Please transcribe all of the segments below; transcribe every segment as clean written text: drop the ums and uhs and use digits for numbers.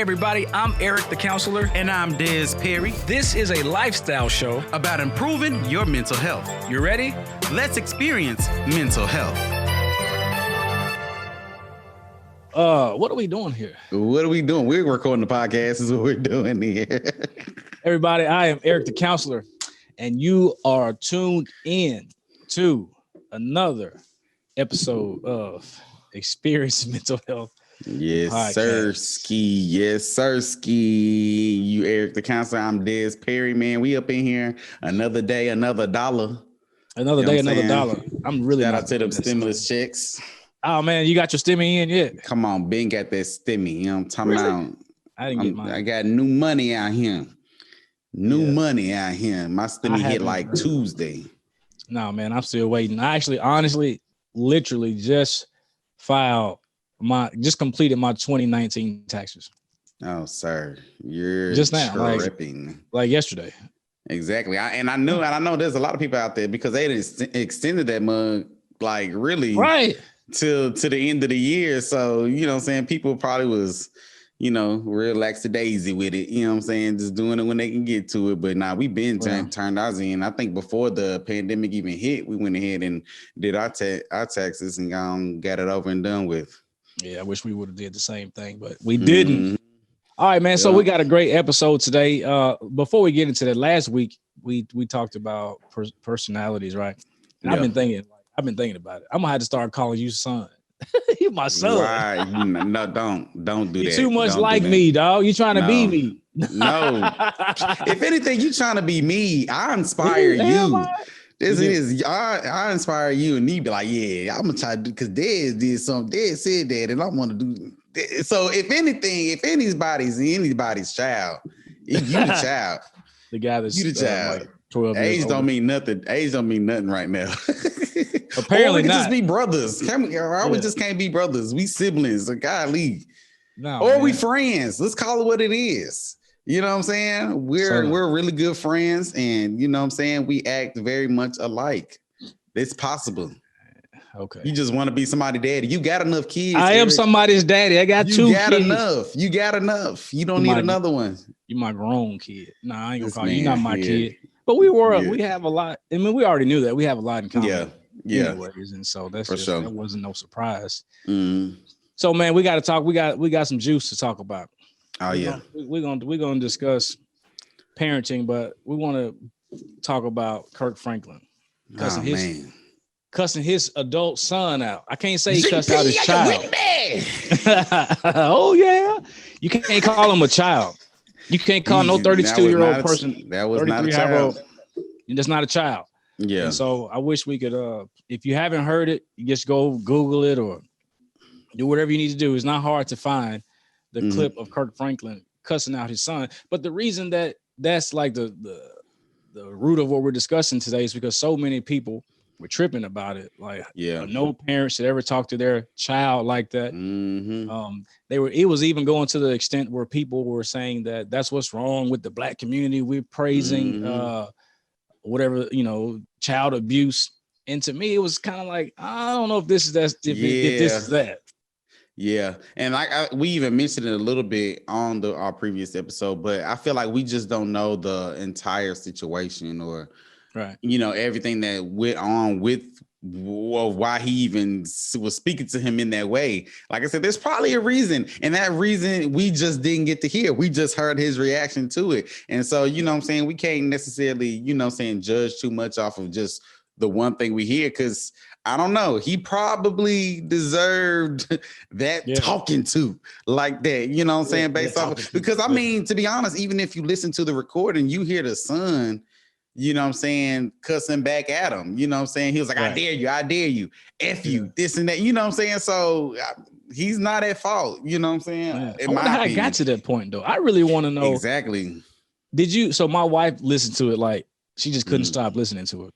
everybody, I'm Eric the counselor. And I'm Dez Perry. This is a lifestyle show About improving your mental health. You ready? Let's experience mental health. What are we doing here? What are we doing? We're recording the podcast. This is what we're doing here. Everybody, I am Eric the counselor, and you are tuned in to another episode of Experience Mental Health. Yes, podcast. sir, ski. Yes, sir, ski. You Eric the counselor. I'm Dez Perry, man. We up in here. Another day, another dollar. Another day, another dollar. I'm really Shout not out to them doing this. stimulus checks. Oh man, you got your stimmy in yet? Come on, Ben got that stimmy. You know what I'm talking Really? about? I didn't get mine. I got new money out here. Money out here. My stimmy hit haven't- like Tuesday. No, man, I'm still waiting. I actually, honestly, literally just completed my 2019 taxes. Oh, sir, you're Just now, tripping. Like yesterday. Exactly. I know there's a lot of people out there because they extended that mug like really Right. to the end of the year. So, you know what I'm saying? People probably was, real lackadaisy with it. You know what I'm saying? Just doing it when they can get to it. But now we've been turned ours in. I think before the pandemic even hit, we went ahead and did our taxes and got it over and done with. Yeah, I wish we would have did the same thing, but we didn't. All right, man. So we got a great episode today. Before we get into that, last week we talked about personalities, right? And Yeah. I've been thinking about it. I'm gonna have to start calling you son. You my son. Why? No, don't do You that. too much Don't do like that. me, dog. You trying to be No. me. No. If anything, you trying to be me. I inspire Am you. I? This is I inspire you, and you be like, yeah, I'm gonna try to do because Dez did something. Dez said that, and I want to do. So if anything, if anybody's child, you the child. The guy that's You the child. like 12 years Age old. don't mean nothing. Age don't mean nothing right now. Apparently or we can not. just be brothers. We just can't be brothers. We siblings. Or golly. No, Or man. we friends. Let's call it what it is. You know what I'm saying? We're really good friends, and you know what I'm saying? We act very much alike. It's possible. Okay. You just want to be somebody's daddy. You got enough kids. I am Eric. somebody's daddy. I got two You got kids. enough. You got enough. You don't You need might- another one. You my grown kid. Nah, I ain't gonna This call you. You're not man, my yeah. kid. But we have a lot. I mean, we already knew that. We have a lot in common. Yeah. Anyways, and so that's For just, sure. that wasn't no surprise. Mm. So man, we got to talk. We got some juice to talk about. Oh yeah. We're gonna discuss parenting, but we want to talk about Kirk Franklin Oh man. cussing his adult son out. I can't say he cussed out his GP, child. Oh yeah, you can't call him a child. You can't call no 32-year-old person. That was not a 33-year-old. child. That's not a child. Yeah. And so I wish we could. If you haven't heard it, you just go Google it or do whatever you need to do. It's not hard to find the clip of Kirk Franklin cussing out his son. But the reason that's like the root of what we're discussing today is because so many people were tripping about it. Like, no parent should ever talk to their child like that. Mm-hmm. It was even going to the extent where people were saying that that's what's wrong with the Black community. We're praising whatever, child abuse. And to me, it was kind of like, I don't know if this is that. If this is that. Yeah, and we even mentioned it a little bit on our previous episode, but I feel like we just don't know the entire situation or, right? Everything that went on with why he even was speaking to him in that way. Like I said, there's probably a reason, and that reason we just didn't get to hear. We just heard his reaction to it, and so what I'm saying, we can't necessarily judge too much off of just the one thing we hear because. I don't know. He probably deserved that talking to like that. You know what I'm saying? Based off of, because I mean, to be honest, even if you listen to the recording, you hear the son, cussing back at him. You know what I'm saying? He was like, right. I dare you, F you, this and that. You know what I'm saying? So he's not at fault. You know what I'm saying? Yeah. I wonder how I got to that point though. I really want to know. Exactly. So my wife listened to it, like she just couldn't stop listening to it.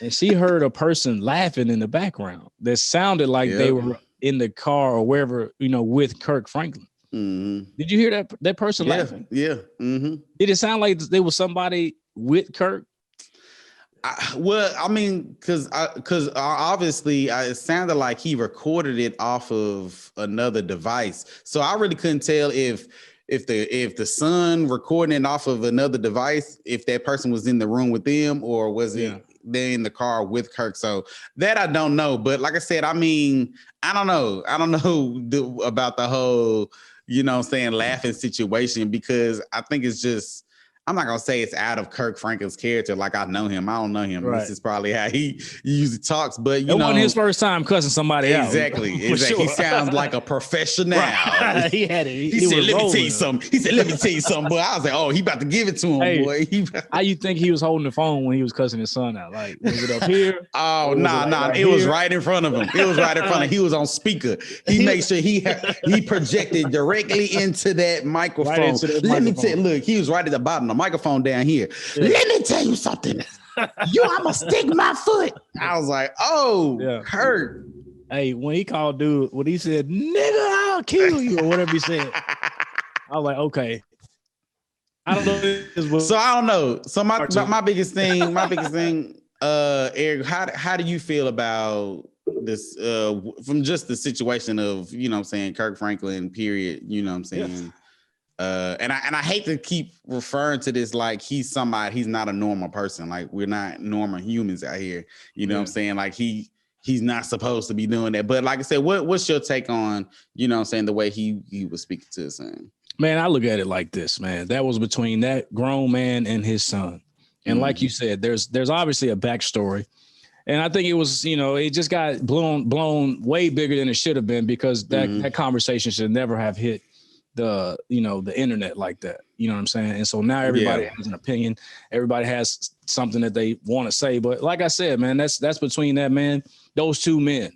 And she heard a person laughing in the background that sounded like they were in the car or wherever, with Kirk Franklin. Mm-hmm. Did you hear that person laughing? Yeah. Mm-hmm. Did it sound like there was somebody with Kirk? Because obviously it sounded like he recorded it off of another device. So I really couldn't tell if if the son recording it off of another device, if that person was in the room with them, or was it they're in the car with Kirk. So that I don't know. But like I said, I mean, I don't know about the whole, laughing situation, because I think it's just, I'm not gonna say it's out of Kirk Franklin's character. Like, I know him. I don't know him. Right. This is probably how he usually talks. But it wasn't his first time cussing somebody out. Exactly. Sure. He sounds like a professional. Right. He had it. He said, "Let me tell you something." He said, "Let me tell you something." Boy, I was like, "Oh, he about to give it to him, boy." How you think he was holding the phone when he was cussing his son out? Like, was it up here? Oh, nah. It was right in front of him. It was right in front of him. He was on speaker. He made sure he projected directly into that microphone. Right into that Let me tell you, look, he was right at the bottom. The microphone down here. Yeah. Let me tell you something. I'ma stick my foot. I was like, oh, Kurt. Hey, when he called dude, when he said, "Nigga, I'll kill you," or whatever he said, I was like, okay. I don't know. So I don't know. So my biggest thing, Eric, how do you feel about this from just the situation of, Kirk Franklin, period, Yeah. And I hate to keep referring to this like he's not a normal person. Like, we're not normal humans out here. You know what I'm saying? Like, he's not supposed to be doing that. But like I said, what's your take on, the way he was speaking to his son? Man, I look at it like this, man. That was between that grown man and his son. And like you said, there's obviously a backstory. And I think it was, it just got blown way bigger than it should have been, because that conversation should never have hit the internet like that. You know what I'm saying? And so now everybody has an opinion. Everybody has something that they want to say. But like I said, man, that's between those two men.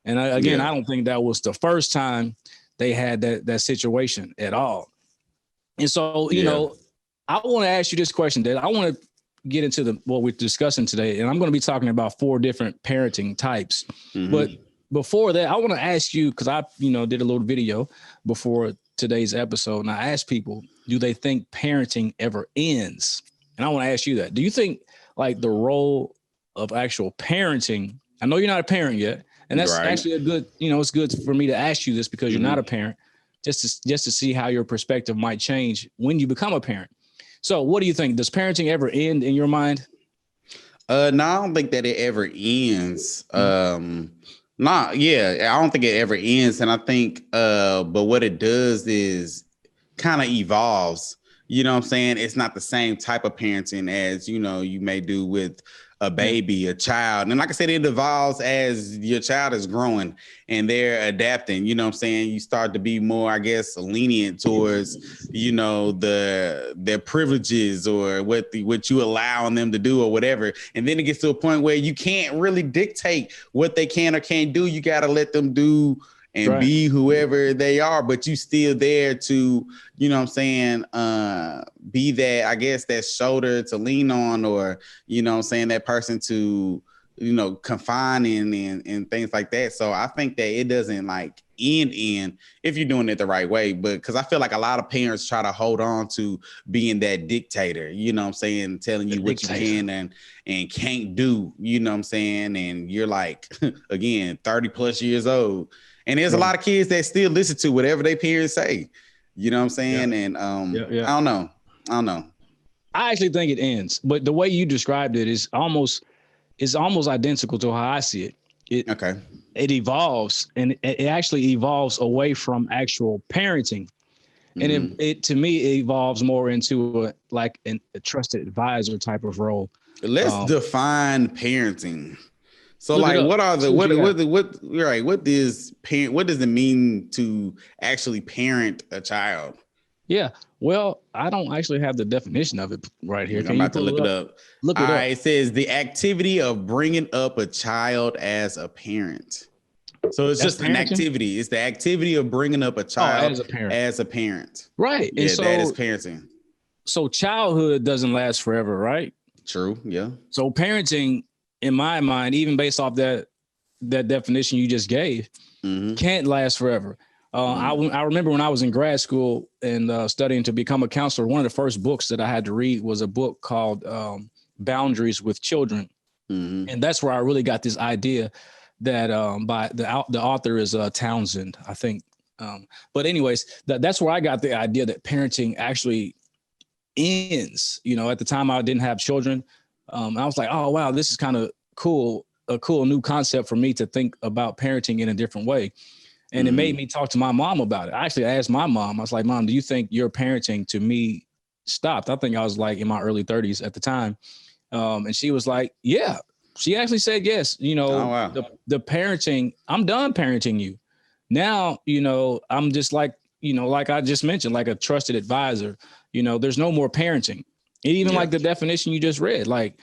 And I don't think that was the first time they had that situation at all. And so, I want to ask you this question, Dad. I want to get into what we're discussing today. And I'm going to be talking about 4 different parenting types. Mm-hmm. But before that, I want to ask you, because I, did a little video before today's episode, and I asked people, do they think parenting ever ends? And I want to ask you that. Do you think like the role of actual parenting, I know you're not a parent yet, and that's actually a good, it's good for me to ask you this, because you're not a parent, just to see how your perspective might change when you become a parent. So what do you think? Does parenting ever end in your mind? No, I don't think that it ever ends. I don't think it ever ends. And I think, but what it does is kind of evolves. You know what I'm saying? It's not the same type of parenting as, you may do with a baby, a child. And like I said, it evolves as your child is growing and they're adapting. You know what I'm saying? You start to be more, I guess, lenient towards, their privileges or what you allowing them to do or whatever. And then it gets to a point where you can't really dictate what they can or can't do. You got to let them do and be whoever they are, but you still there to, be that, I guess, that shoulder to lean on, or, that person to, confine in and things like that. So I think that it doesn't like end if you're doing it the right way. But because I feel like a lot of parents try to hold on to being that dictator, telling you what you can and can't do, and you're like, again, 30 plus years old. And there's a lot of kids that still listen to whatever their parents say. You know what I'm saying? Yeah. And I don't know. I actually think it ends, but the way you described it is almost identical to how I see it. It evolves, and it actually evolves away from actual parenting. And it to me, it evolves more into a trusted advisor type of role. Let's define parenting. So like, what does it mean to actually parent a child? Yeah. Well, I don't actually have the definition of it right here. I'm about to look it up. All right. It says the activity of bringing up a child as a parent. So it's just an activity. It's the activity of bringing up a child as a parent. Right. Yeah, that is parenting. So childhood doesn't last forever, right? True. Yeah. So parenting, in my mind, even based off that definition you just gave, can't last forever. I remember when I was in grad school and studying to become a counselor, one of the first books that I had to read was a book called Boundaries with Children. And that's where I really got this idea that by the author is Townsend, I think. But anyways, that's where I got the idea that parenting actually ends. At the time I didn't have children. I was like, oh, wow, this is kind of cool, a cool new concept for me to think about parenting in a different way. And it made me talk to my mom about it. I actually asked my mom, I was like, Mom, do you think your parenting to me stopped? I think I was like in my early 30s at the time. And she was like, yeah. She actually said yes. Oh, wow. The parenting, I'm done parenting you. Now, I'm just like, like I just mentioned, like a trusted advisor. There's no more parenting. And even like the definition you just read, like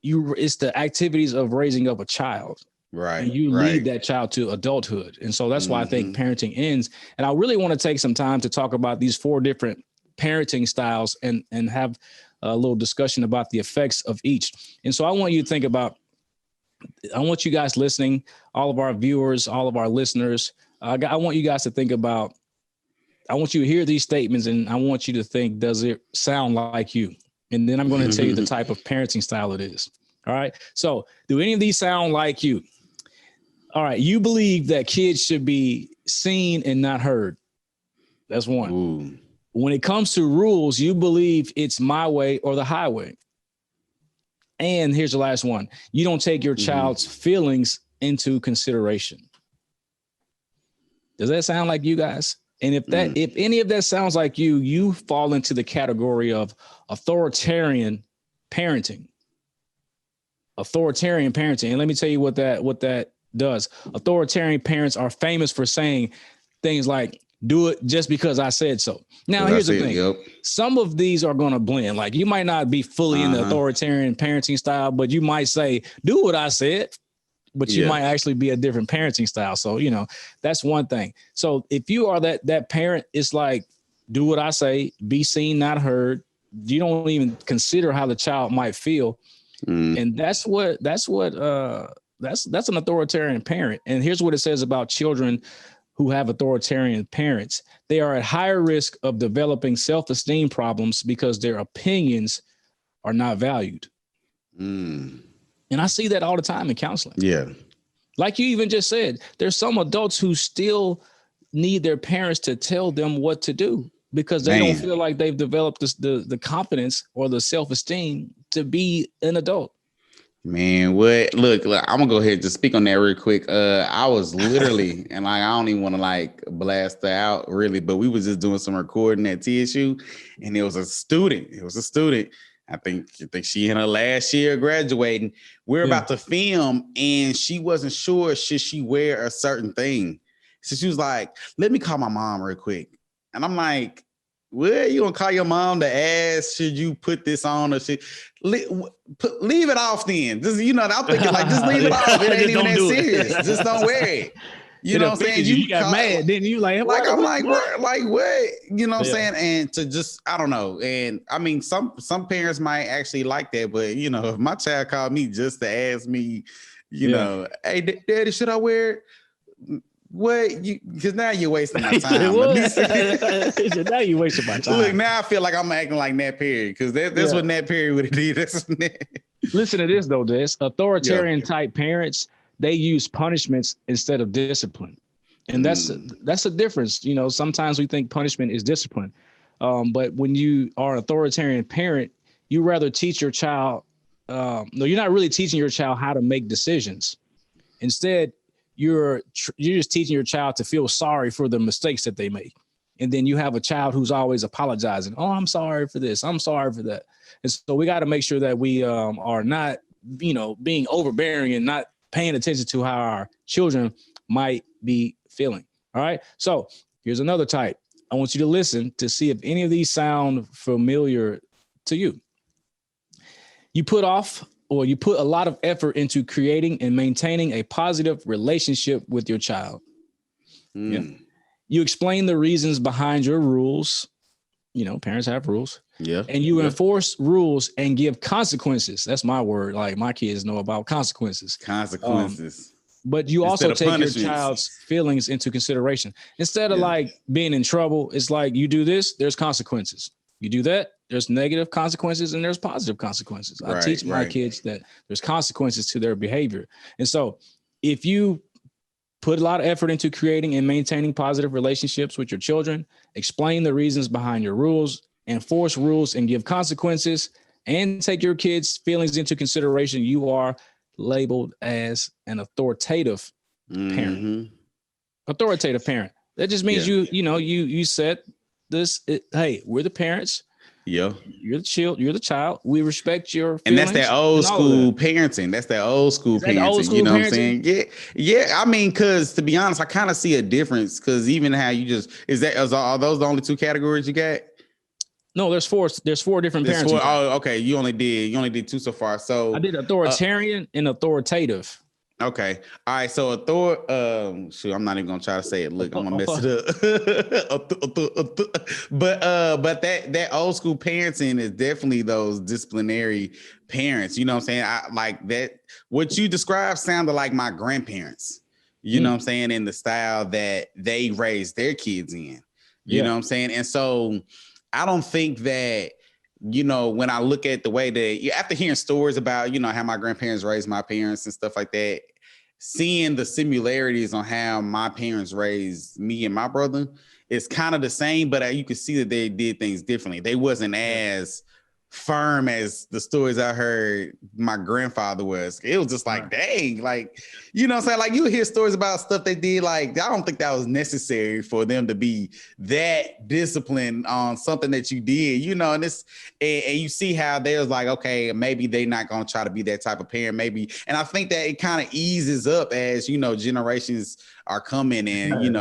it's the activities of raising up a child. Right. And you lead that child to adulthood. And so that's why I think parenting ends. And I really want to take some time to talk about these 4 different parenting styles and have a little discussion about the effects of each. And so I want you to think about, I want you guys listening, all of our viewers, all of our listeners, I want you guys to think about, I want you to hear these statements and I want you to think, does it sound like you? And then I'm going to tell you the type of parenting style it is. All right. So do any of these sound like you? All right. You believe that kids should be seen and not heard. That's one. Ooh. When it comes to rules, you believe it's my way or the highway. And here's the last one. You don't take your child's feelings into consideration. Does that sound like you guys? And if any of that sounds like you, you fall into the category of authoritarian parenting. Authoritarian parenting. And let me tell you what that does. Authoritarian parents are famous for saying things like, do it just because I said so. Now, here's the thing. Some of these are going to blend. Like you might not be fully in the authoritarian parenting style, but you might say, do what I said, but you might actually be a different parenting style. So, that's one thing. So if you are that parent, it's like, do what I say, be seen, not heard. You don't even consider how the child might feel. And that's an authoritarian parent. And here's what it says about children who have authoritarian parents. They are at higher risk of developing self-esteem problems because their opinions are not valued. And I see that all the time in counseling. Yeah. Like you even just said, there's some adults who still need their parents to tell them what to do because they don't feel like they've developed the confidence or the self-esteem to be an adult. Man, what? Look, I'm gonna go ahead and just speak on that real quick. I was literally, and like I don't even want to like blast her out really, but we was just doing some recording at TSU, and it was a student. I think she in her last year graduating. We're about to film, and she wasn't sure should she wear a certain thing. So she was like, "Let me call my mom real quick," and I'm like, "Well, you gonna call your mom to ask should you put this on or should leave it off then?" Just I'm thinking like just leave it off. It ain't even that serious. Just don't wear it. You know what I'm saying? You got mad, didn't you? Like I'm like what? You know what I'm saying? And to just I don't know. And I mean some parents might actually like that, but if my child called me just to ask me, hey, Daddy, should I wear it? What? Because now you're wasting my time. Now you're wasting my time. Look, now I feel like I'm acting like Nat Perry because that's what Nat Perry would have did. Listen to this though, Des. Authoritarian type parents, they use punishments instead of discipline, and that's a difference. Sometimes we think punishment is discipline, but when you are an authoritarian parent, you rather teach your child. No, you're not really teaching your child how to make decisions. Instead, you're just teaching your child to feel sorry for the mistakes that they make. And then you have a child who's always apologizing. Oh, I'm sorry for this. I'm sorry for that. And so we got to make sure that we are not, being overbearing and not paying attention to how our children might be feeling. All right. So here's another type. I want you to listen to see if any of these sound familiar to you. You put a lot of effort into creating and maintaining a positive relationship with your child. Yeah. You explain the reasons behind your rules. Parents have rules. Yeah. And you enforce rules and give consequences. That's my word. Like my kids know about consequences. But you also take your child's feelings into consideration. Instead of like being in trouble, it's like you do this, there's consequences. You do that, there's negative consequences and there's positive consequences. I teach my kids that there's consequences to their behavior. And so if you Put a lot of effort into creating and maintaining positive relationships with your children. Explain the reasons behind your rules, enforce rules and give consequences, and take your kids' feelings into consideration. You are labeled as an authoritative parent. Authoritative parent. That just means you said this. Hey, we're the parents. Yeah. You're the child. We respect your feelings. And that's that old school parenting. That's that old school parenting. You know what I'm saying? Yeah. Yeah. I mean, because to be honest, I kind of see a difference because even how you just are those the only two categories you got? No, there's four different parenting. Oh, okay. You only did two so far. So I did authoritarian and authoritative. Okay. All right. So I'm not even gonna try to say it. Look, I'm gonna mess it up. But that old school parenting is definitely those disciplinary parents. You know what I'm saying? I like that. What you described sounded like my grandparents. You know what I'm saying? In the style that they raised their kids in. You know what I'm saying? And so I don't think that, when I look at the way that after hearing stories about, how my grandparents raised my parents and stuff like that, seeing the similarities on how my parents raised me and my brother, it's kind of the same, but you could see that they did things differently. They wasn't as firm as the stories I heard my grandfather was. It was just like, dang, like, what I'm saying? Like you hear stories about stuff they did. Like, I don't think that was necessary for them to be that disciplined on something that you did, and you see how there's like, okay, maybe they're not going to try to be that type of parent, maybe. And I think that it kind of eases up as, generations are coming and,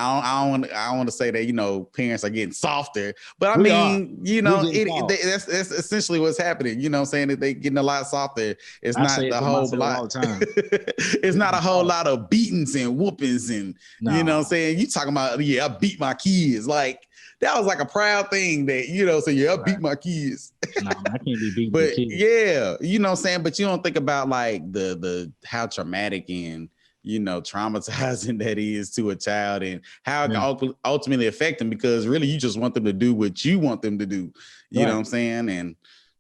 I don't want to say that, parents are getting softer, but I mean, that's essentially what's happening. You know what I'm saying? That they getting a lot softer. It's not the whole lot. It's not a whole lot of beatings and whoopings and, you know what I'm saying? You talking about, I beat my kids. Like that was like a proud thing that, I beat my kids. No, I can't be beating but kids. Yeah, you know what I'm saying? But you don't think about like the how traumatic and traumatizing that is to a child and how it can ultimately affect them, because really you just want them to do what you want them to do. You know what I'm saying? And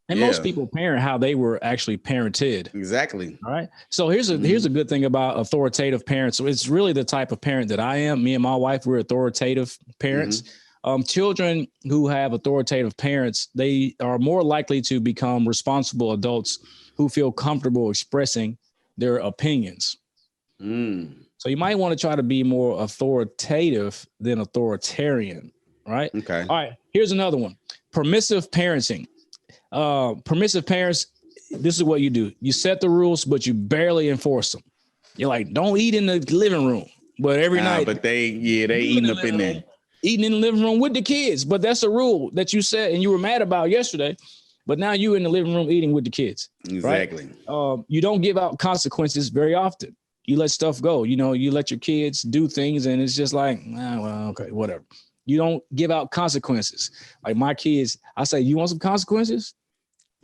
most people parent how they were actually parented. Exactly. All right. So here's a good thing about authoritative parents. So it's really the type of parent that I am. Me and my wife, we're authoritative parents. Children who have authoritative parents, they are more likely to become responsible adults who feel comfortable expressing their opinions. So you might want to try to be more authoritative than authoritarian, right? Okay. All right. Here's another one. Permissive parenting. Permissive parents, this is what you do. You set the rules, but you barely enforce them. You're like, don't eat in the living room. But every night. But they eating up in there. Eating in the living room with the kids. But that's a rule that you set and you were mad about yesterday. But now you in the living room eating with the kids. Exactly. Right? You don't give out consequences very often. You let stuff go. You let your kids do things and it's just like, okay, whatever. You don't give out consequences. Like my kids, I say, you want some consequences?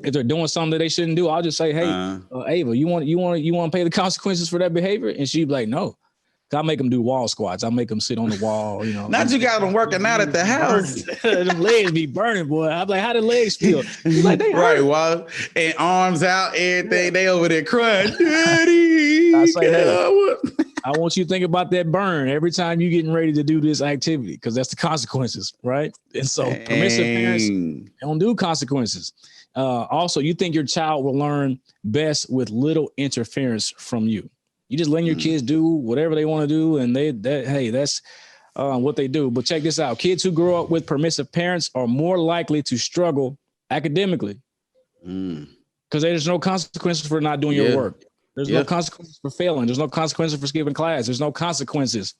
If they're doing something that they shouldn't do, I'll just say, hey, Ava, you want to pay the consequences for that behavior? And she'd be like, no. I make them do wall squats. I make them sit on the wall, Not you got them working out at the house. Them legs be burning, boy. I'm like, how the legs feel? Like, they hurt. Right, well, and arms out, everything. They over there crying. Daddy, I say, hey, I want you to think about that burn every time you're getting ready to do this activity, because that's the consequences, right? And so permissive parents don't do consequences. Also, you think your child will learn best with little interference from you. You just letting your kids do whatever they want to do, and that's what they do. But check this out. Kids who grow up with permissive parents are more likely to struggle academically because there's no consequences for not doing your work. There's no consequences for failing. There's no consequences for skipping class. There's no consequences.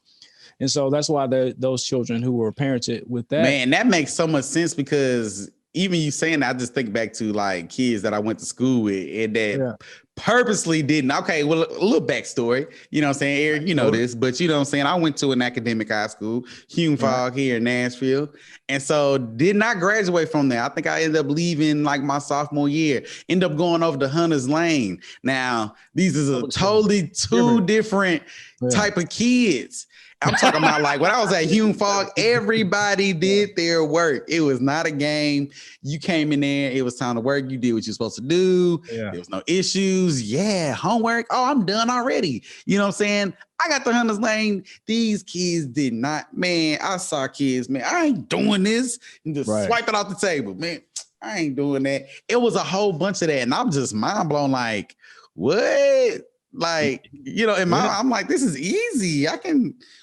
And so that's why those children who were parented with that. Man, that makes so much sense, because even you saying that, I just think back to like kids that I went to school with and that purposely didn't. Okay, well, a little backstory. You know what I'm saying, Eric? You know this, but you know what I'm saying? I went to an academic high school, Uninvolved here in Nashville. And so did not graduate from there. I think I ended up leaving like my sophomore year, ended up going over to Hunter's Lane. Now, these is a totally two different type of kids. I'm talking about like when I was at Hume Fog, everybody did their work. It was not a game. You came in there, it was time to work. You did what you're supposed to do. There was no issues. excuse. Yeah, homework. Oh, I'm done already. You know what I'm saying? I got the hunter's lane. These kids did not. Man, I saw kids, man, I ain't doing this. And just swipe it off the table, man. I ain't doing that. It was a whole bunch of that. And I'm just mind blown. Like, what? Like, you know, I'm like, this is easy.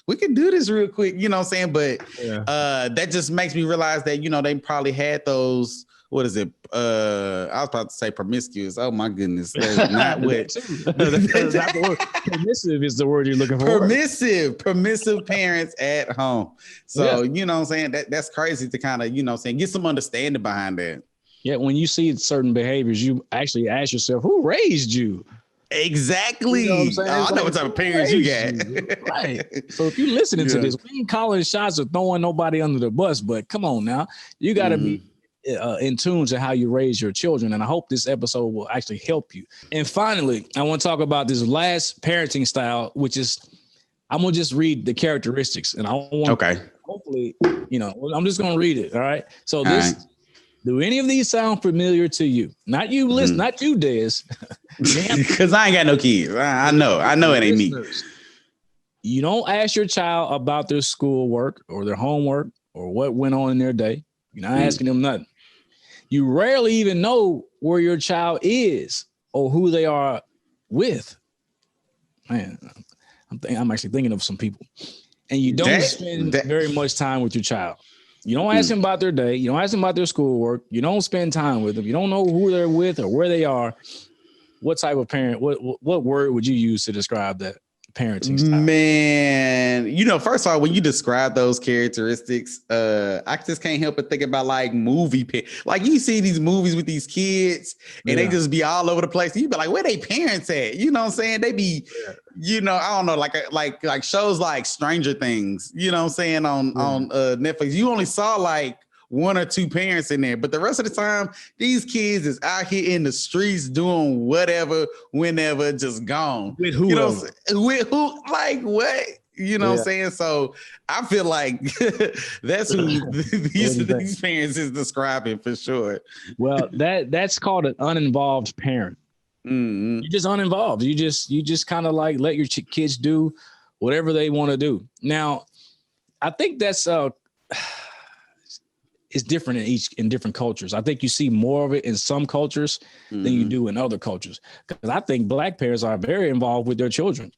We can do this real quick. You know what I'm saying? But that just makes me realize that, you know, they probably had those. What is it? I was about to say promiscuous. Oh my goodness. That's not what. That's not the word. Permissive is the word you're looking for. Permissive parents at home. So, you know what I'm saying? That's crazy to kind of, you know what I'm saying, get some understanding behind that. Yeah, when you see certain behaviors, you actually ask yourself, who raised you? Exactly. You know what I'm saying? I know what type of parents you got. Right. So if you're listening to this, we ain't calling shots or throwing nobody under the bus, but come on now. You got to be in tune to how you raise your children. And I hope this episode will actually help you. And finally, I want to talk about this last parenting style, which is, I'm going to just read the characteristics. And I want hopefully, you know, I'm just going to read it. All right. So do any of these sound familiar to you? Not you, listen, not you, Dez. Because I ain't got no kids. I know it ain't me. You don't ask your child about their schoolwork or their homework or what went on in their day. You're not asking them nothing. You rarely even know where your child is or who they are with. Man, I'm actually thinking of some people. And you don't spend very much time with your child. You don't ask them about their day. You don't ask them about their schoolwork. You don't spend time with them. You don't know who they're with or where they are. What type of parent, what word would you use to describe that parenting style? Man, you know, first of all, when you describe those characteristics, I just can't help but think about like like you see these movies with these kids and they just be all over the place. You be like, where they parents at? You know what I'm saying? They be, you know, I don't know, like shows like Stranger Things, you know what I'm saying, on Netflix. You only saw like one or two parents in there, but the rest of the time, these kids is out here in the streets doing whatever, whenever, just gone. With who? You know, with who? Like what? You know what I'm saying? So I feel like that's who these parents is describing for sure. Well, that's called an uninvolved parent. Mm-hmm. You're just uninvolved. You just kind of like let your kids do whatever they want to do. Now, I think that's it's different in different cultures. I think you see more of it in some cultures than you do in other cultures. Because I think Black parents are very involved with their children.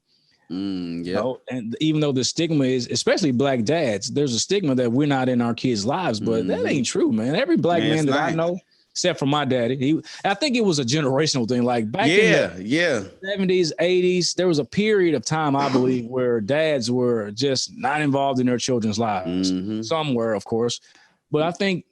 You know? And even though the stigma is, especially Black dads, there's a stigma that we're not in our kids' lives, but that ain't true, man. Every Black man that I know, except for my daddy, I think it was a generational thing. Like back in the 70s, 80s, there was a period of time, I believe, where dads were just not involved in their children's lives. Some were, of course. But I think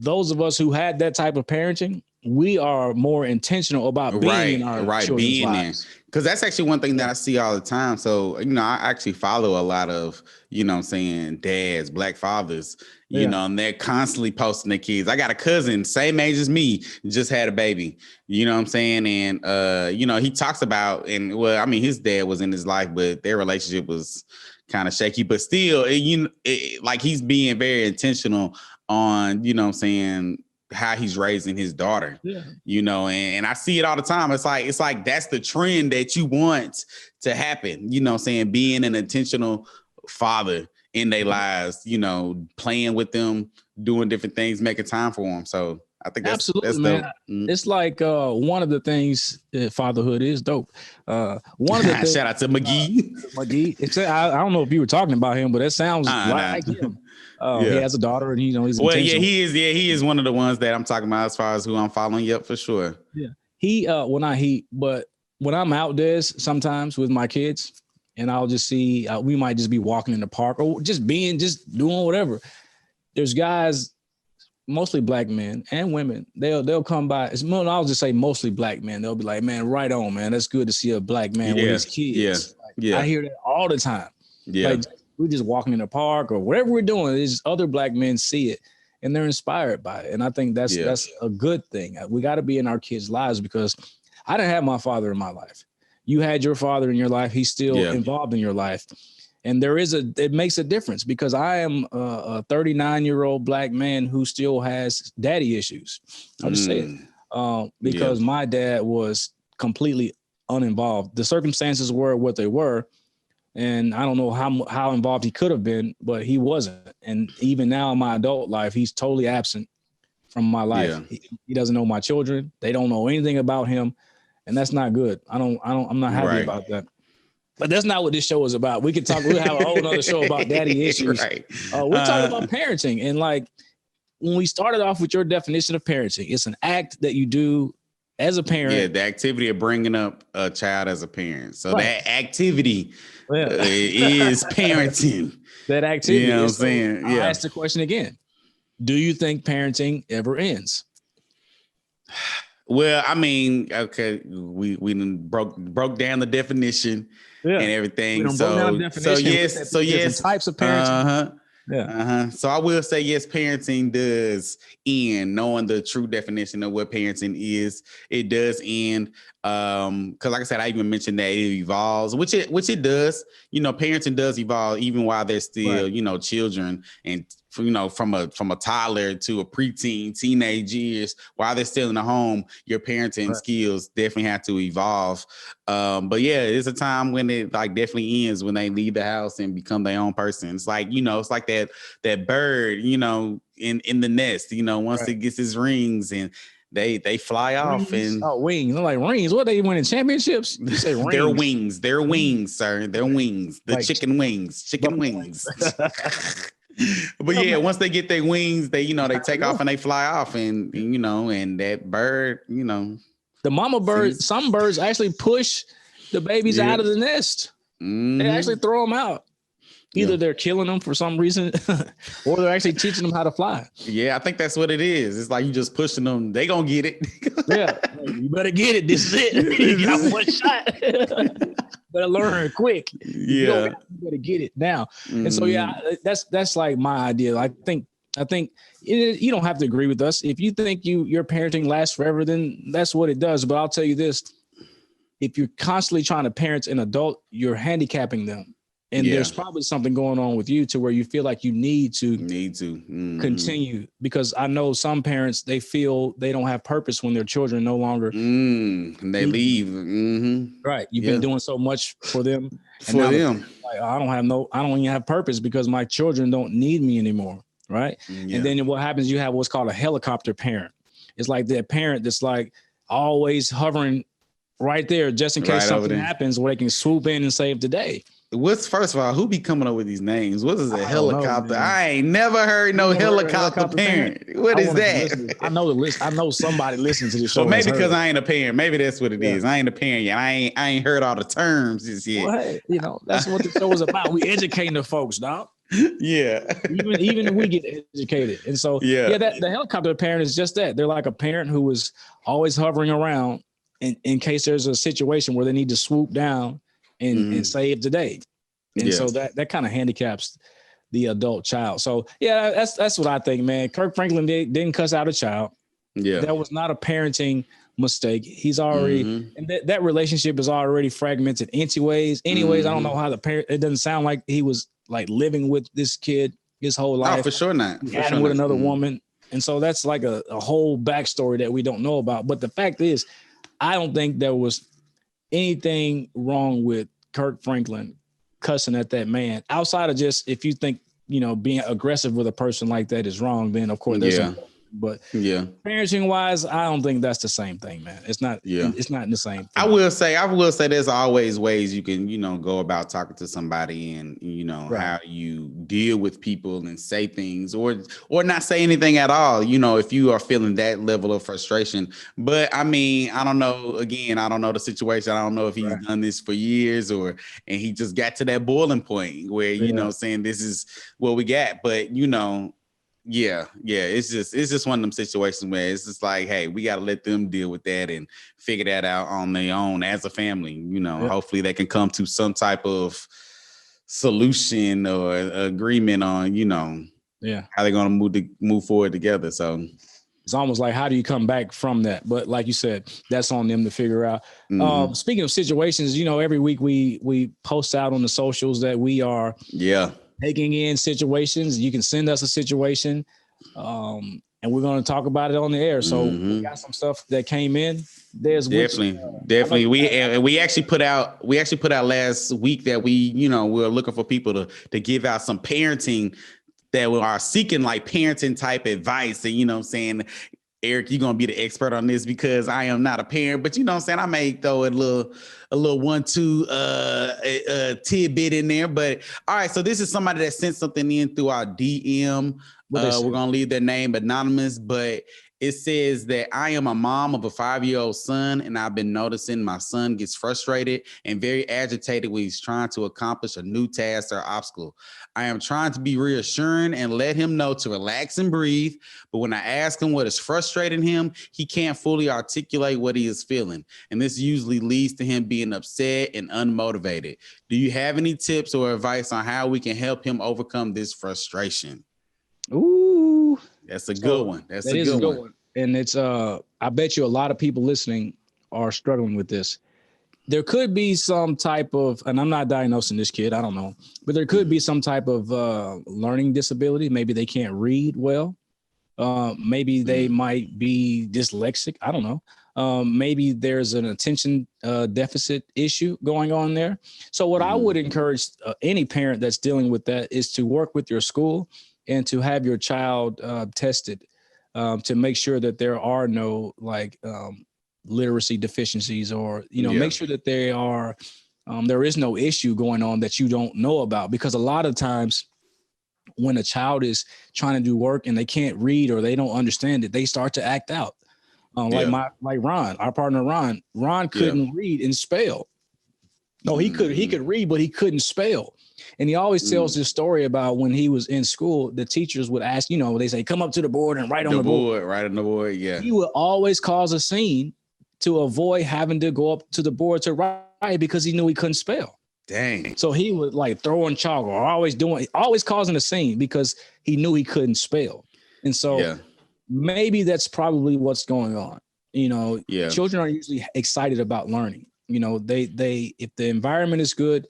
those of us who had that type of parenting, we are more intentional about being in our children's lives. Because that's actually one thing that I see all the time. So, you know, I actually follow a lot of, you know what I'm saying, dads, Black fathers, you know, and they're constantly posting their kids. I got a cousin, same age as me, just had a baby, you know what I'm saying? And, you know, he talks about, and well, I mean, his dad was in his life, but their relationship was kind of shaky, but still, like he's being very intentional on, you know what I'm saying, how he's raising his daughter, you know, and I see it all the time. It's like that's the trend that you want to happen, you know what I'm saying, being an intentional father in their lives, you know, playing with them, doing different things, making time for them. So I think that's man. Dope. It's like one of the things fatherhood is dope. One of the things, shout out to McGee. McGee. I don't know if you were talking about him, but that sounds like him. He has a daughter, and he's he is one of the ones that I'm talking about as far as who I'm following. Yep, for sure. Yeah, but when I'm out there sometimes with my kids, and I'll just see we might just be walking in the park or just doing whatever. There's guys, mostly Black men and women, they'll come by. I'll just say mostly Black men. They'll be like, man, right on, man. That's good to see a Black man with his kids. I hear that all the time. Like, we're just walking in the park or whatever we're doing. There's other Black men see it and they're inspired by it. And I think that's a good thing. We got to be in our kids' lives, because I didn't have my father in my life. You had your father in your life. He's still involved in your life. And it makes a difference, because I am a 39-year-old Black man who still has daddy issues. I'll just say it. Because my dad was completely uninvolved. The circumstances were what they were. And I don't know how involved he could have been, but he wasn't. And even now in my adult life, he's totally absent from my life. Yeah. He doesn't know my children. They don't know anything about him. And that's not good. I'm not happy about that. But that's not what this show is about. We'll have a whole other show about daddy issues. Right. We're talking about parenting. And like, when we started off with your definition of parenting, it's an act that you do as a parent. Yeah, the activity of bringing up a child as a parent. So that activity is parenting. That activity. You know what I'm saying? I'll ask the question again. Do you think parenting ever ends? Well, I mean, okay, we broke down the definition and everything. So yes, types of parenting. So I will say yes, parenting does end. Knowing the true definition of what parenting is, it does end. Because like I said, I even mentioned that it evolves, which it does. You know, parenting does evolve even while they're still, you know, children, and from a toddler to a preteen, teenage years, while they're still in the home, your parenting skills definitely have to evolve. But yeah, it's a time when it like definitely ends when they leave the house and become their own person. It's like, you know, it's like that bird, you know, in the nest, you know, once it gets its rings and they fly off and wings. I'm like, rings. What, they winning championships? You say rings. They're wings, sir. They're wings. The like, chicken wings. But yeah, once they get their wings, they, you know, they take off and they fly off, and you know, and that bird, you know, the mama bird, some birds actually push the babies out of the nest. They actually throw them out. Either they're killing them for some reason or they're actually teaching them how to fly. Yeah, I think that's what it is. It's like you just pushing them. They gonna get it. You better get it. This is it. You got one shot. Better learn quick. You better get it now. And so, that's like my idea. I think you don't have to agree with us. If you think your parenting lasts forever, then that's what it does. But I'll tell you this. If you're constantly trying to parent an adult, you're handicapping them. And there's probably something going on with you to where you feel like you need to continue, because I know some parents, they feel they don't have purpose when their children no longer and they leave. Right. You've been doing so much for them. Like, I don't even have purpose because my children don't need me anymore. Right. And then what happens, you have what's called a helicopter parent. It's like that parent that's like always hovering right there just in case something happens where they can swoop in and save the day. First of all, who be coming up with these names? What is a helicopter? I ain't never heard no helicopter parent. What is that? I know the list. I know somebody listens to this show. Well, maybe because I ain't a parent. Maybe that's what it is. I ain't a parent yet. I ain't heard all the terms just yet. Well, hey, you know, that's what the show is about. We educating the folks, dog. Yeah. Even we get educated. And so the helicopter parent is just that. They're like a parent who is always hovering around in case there's a situation where they need to swoop down and save the day. And so that kind of handicaps the adult child. So that's what I think, man. Kirk Franklin didn't cuss out a child. Yeah. That was not a parenting mistake. He's already, and that relationship is already fragmented anyways. I don't know how the parent, it doesn't sound like he was like living with this kid his whole life. Oh, for sure not. With another woman. And so that's like a whole backstory that we don't know about. But the fact is, I don't think there was anything wrong with Kirk Franklin cussing at that man outside of just, if you think, you know, being aggressive with a person like that is wrong, then of course there's but parenting wise, I don't think that's the same thing, man. It's not. It's not the same thing. I will say there's always ways you can, you know, go about talking to somebody and, you know, how you deal with people and say things or not say anything at all, you know, if you are feeling that level of frustration. But I mean, I don't know. Again, I don't know the situation. I don't know if he's done this for years and he just got to that boiling point where, you know, saying this is what we got. But, you know, it's just one of them situations where it's just like, hey, we got to let them deal with that and figure that out on their own as a family. You know, hopefully they can come to some type of solution or agreement on, you know, how they're going to move forward together. So it's almost like, how do you come back from that? But like you said, that's on them to figure out. Speaking of situations, you know, every week we post out on the socials that we are taking in situations. You can send us a situation. and we're going to talk about it on the air. So we got some stuff that came in. There's definitely. We actually put out last week that we're looking for people to give out some parenting that are seeking like parenting type advice. And what I'm saying, Eric, you're gonna be the expert on this because I am not a parent, but what I'm saying, I may throw a little 1-2 tidbit in there. But all right, so this is somebody that sent something in through our DM. We're gonna leave their name anonymous, but it says that I am a mom of a 5-year-old son, and I've been noticing my son gets frustrated and very agitated when he's trying to accomplish a new task or obstacle. I am trying to be reassuring and let him know to relax and breathe, but when I ask him what is frustrating him, he can't fully articulate what he is feeling, and this usually leads to him being upset and unmotivated. Do you have any tips or advice on how we can help him overcome this frustration? Ooh, that's a good one. That is a good one. And it's I bet you a lot of people listening are struggling with this. There could be some type of, and I'm not diagnosing this kid, I don't know, but there could be some type of learning disability. Maybe they can't read well. Maybe they might be dyslexic. I don't know. Maybe there's an attention deficit issue going on there. So what I would encourage any parent that's dealing with that is to work with your school and to have your child tested to make sure that there are no literacy deficiencies or, make sure that they are, there is no issue going on that you don't know about. Because a lot of times when a child is trying to do work and they can't read or they don't understand it, they start to act out. Like Ron, our partner, Ron couldn't read and spell. No, he could read, but he couldn't spell. And he always tells this story about when he was in school, the teachers would ask, they say, come up to the board and write on the board. Write on the board, yeah. He would always cause a scene to avoid having to go up to the board to write because he knew he couldn't spell. Dang. So he would throwing chalk or always causing a scene because he knew he couldn't spell. And so maybe that's probably what's going on. Children are usually excited about learning. They if the environment is good,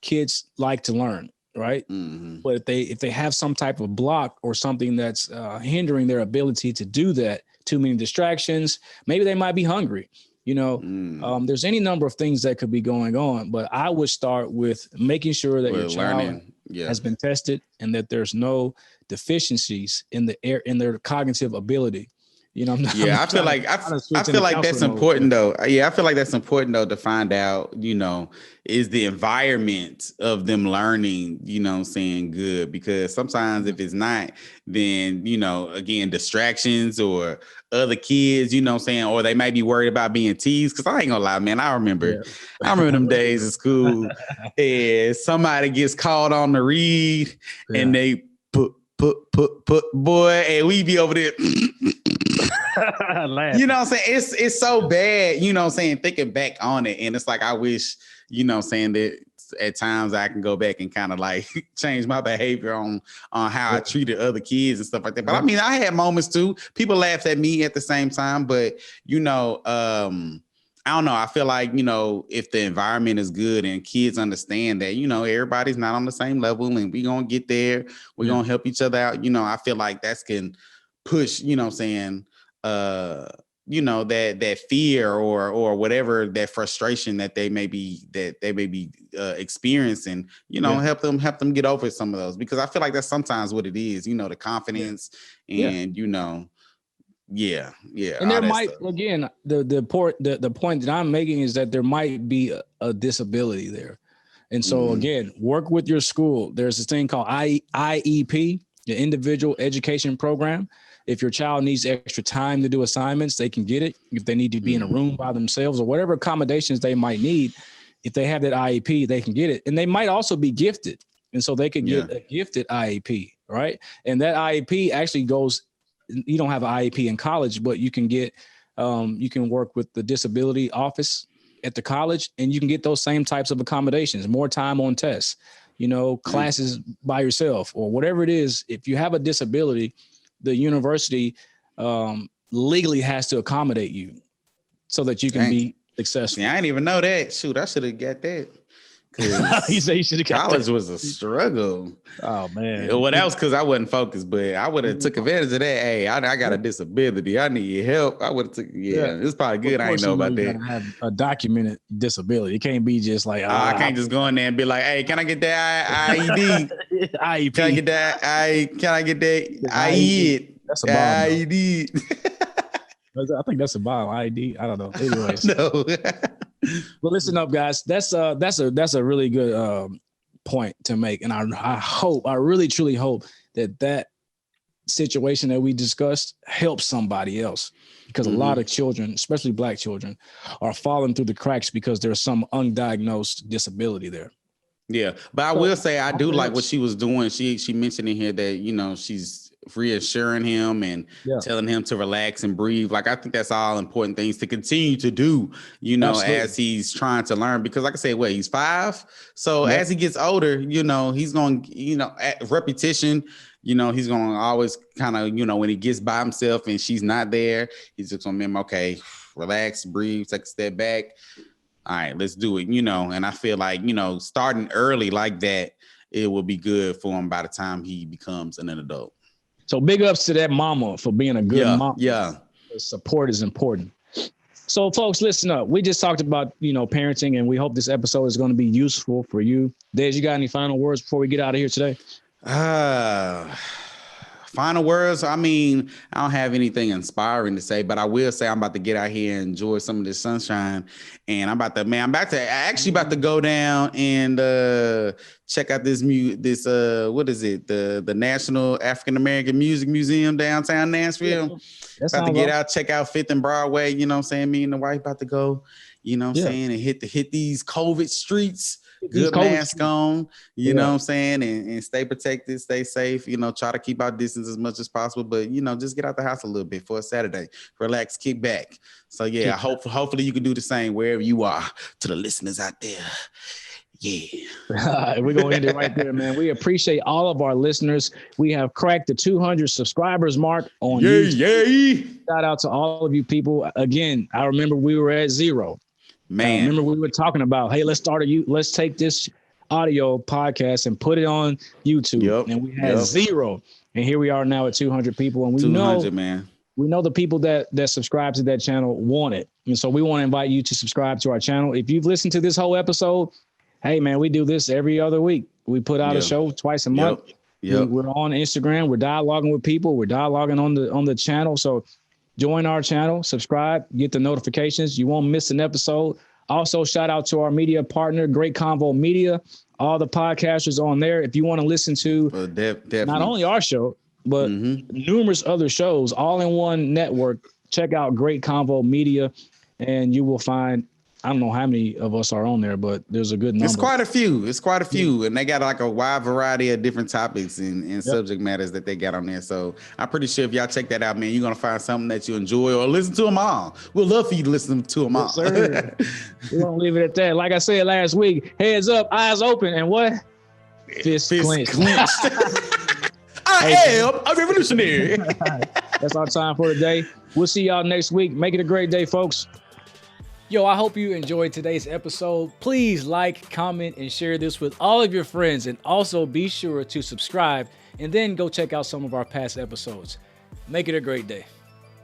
kids like to learn, right? But if they have some type of block or something that's hindering their ability to do that, too many distractions, maybe they might be hungry. There's any number of things that could be going on, but I would start with making sure that your child has been tested and that there's no deficiencies in their cognitive ability. I feel like that's important though. Yeah, I feel like that's important though to find out, is the environment of them learning, good? Because sometimes if it's not, then, again, distractions or other kids, or they might be worried about being teased. Cause I ain't gonna lie, man, I remember them days in school and somebody gets called on to read and they put boy, and we be over there. It's so bad, thinking back on it. And it's like, I wish, that at times I can go back and kind of change my behavior on how I treated other kids and stuff like that. But I mean, I had moments too. People laughed at me at the same time, but I don't know. I feel like, if the environment is good and kids understand that, everybody's not on the same level and we're going to get there. We're going to help each other out. I feel like that can push, that fear or whatever, that frustration that they may be experiencing, help them get over some of those, because I feel like that's sometimes what it is, the confidence and, and there might stuff. Again, the point that I'm making is that there might be a disability there. And so again, work with your school. There's this thing called IEP, the Individual Education Program. If your child needs extra time to do assignments, they can get it. If they need to be in a room by themselves or whatever accommodations they might need, if they have that IEP, they can get it. And they might also be gifted. And so they could get a gifted IEP, right? And that IEP actually goes, you don't have an IEP in college, but you can get, you can work with the disability office at the college and you can get those same types of accommodations, more time on tests, classes by yourself or whatever it is. If you have a disability, the university legally has to accommodate you so that you can be successful. I didn't even know that. Shoot, I should have got that. You say you should have got college was a struggle. Oh man. Well, that was because I wasn't focused, but I would have took advantage of that. Hey, I got a disability. I need help. I would have took. Yeah, it's probably good. I ain't know about that. Have a documented disability. It can't be just like I can't just go in there and be like, "Hey, can I get that IED? IEP. Can I get that? Can I get that IED? That's a bomb. IED." I think that's a bomb. IED. I don't know. Anyways, No. But listen up, guys. That's a really good point to make, and I really truly hope that situation that we discussed helps somebody else, because a lot of children, especially Black children, are falling through the cracks because there's some undiagnosed disability there. Yeah, but I will say I do like what she was doing. She mentioned in here that she's reassuring him and telling him to relax and breathe. Like, I think that's all important things to continue to do, Absolutely. As he's trying to learn, because like I said, he's 5. So as he gets older, he's going, at repetition, he's going to always kind of, when he gets by himself and she's not there, he's just going to remember, okay, relax, breathe, take a step back. All right, let's do it, and I feel like, starting early like that, it will be good for him by the time he becomes an adult. So big ups to that mama for being a good mom. Yeah. Support is important. So folks, listen up. We just talked about, parenting, and we hope this episode is going to be useful for you. Dez, you got any final words before we get out of here today? Final words. I mean, I don't have anything inspiring to say, but I will say I'm about to get out here and enjoy some of this sunshine. And I'm about to go down and check out this what is it? The National African American Music Museum downtown Nashville. Yeah, about to get out, check out 5th and Broadway, me and the wife about to go, saying, and hit these COVID streets. Good mask on, you know what I'm saying, and stay protected, stay safe, try to keep our distance as much as possible, but just get out the house a little bit for a Saturday, relax, kick back. So hopefully you can do the same wherever you are. To the listeners out there, we're gonna end it right there, man. We appreciate all of our listeners. We have cracked the 200 subscribers mark on YouTube. Shout out to all of you people. Again, I remember we were at 0. Man, remember we were talking about, hey, let's take this audio podcast and put it on YouTube. And we had 0. And here we are now at 200 people. And we know the people that subscribe to that channel want it. And so we want to invite you to subscribe to our channel. If you've listened to this whole episode, hey, man, we do this every other week. We put out a show twice a month. We're on Instagram. We're dialoguing with people. We're dialoguing on the channel. So join our channel, subscribe, get the notifications. You won't miss an episode. Also, shout out to our media partner, Great Convo Media. All the podcasters on there. If you want to listen to not only our show, but numerous other shows, all in one network, check out Great Convo Media, and you will find, I don't know how many of us are on there, but there's a good number. It's quite a few. And they got like a wide variety of different topics and subject matters that they got on there. So I'm pretty sure if y'all check that out, man, you're going to find something that you enjoy, or listen to them all. We'd love for you to listen to them all. Yes, sir. We're going to leave it at that. Like I said last week, heads up, eyes open, and what? Fists clenched. I am a revolutionary. That's our time for today. We'll see y'all next week. Make it a great day, folks. Yo, I hope you enjoyed today's episode. Please like, comment, and share this with all of your friends. And also be sure to subscribe and then go check out some of our past episodes. Make it a great day.